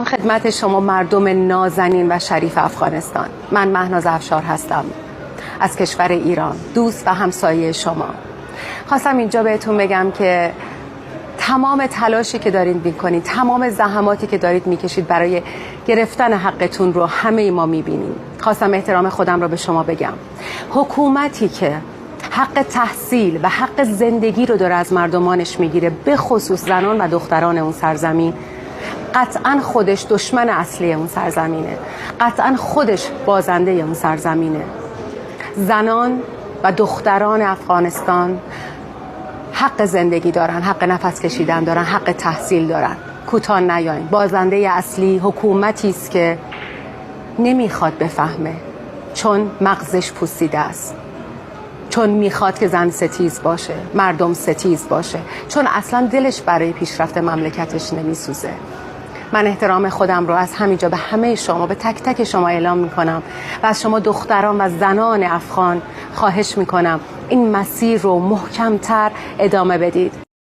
خدمت شما مردم نازنین و شریف افغانستان. من مهناز افشار هستم از کشور ایران، دوست و همسایه شما. خواستم اینجا بهتون بگم که تمام تلاشی که دارید میکنید، تمام زحماتی که دارید میکشید برای گرفتن حقتون رو همه ما میبینیم. خواستم احترام خودم رو به شما بگم. حکومتی که حق تحصیل و حق زندگی رو داره از مردمانش میگیره، به خصوص زنان و دختران اون سرزمین، قطعا خودش دشمن اصلی اون سرزمینه، قطعا خودش بازنده اون سرزمینه. زنان و دختران افغانستان حق زندگی دارن، حق نفس کشیدن دارن، حق تحصیل دارن. کوتاه نیاین. بازنده اصلی حکومتی است که نمیخواد بفهمه، چون مغزش پوسیده است، چون میخواد که زن ستیز باشه، مردم ستیز باشه، چون اصلا دلش برای پیشرفت مملکتش نمیسوزه. من احترام خودم رو از همینجا به همه شما، به تک تک شما اعلام میکنم و از شما دختران و زنان افغان خواهش میکنم این مسیر رو محکمتر ادامه بدید.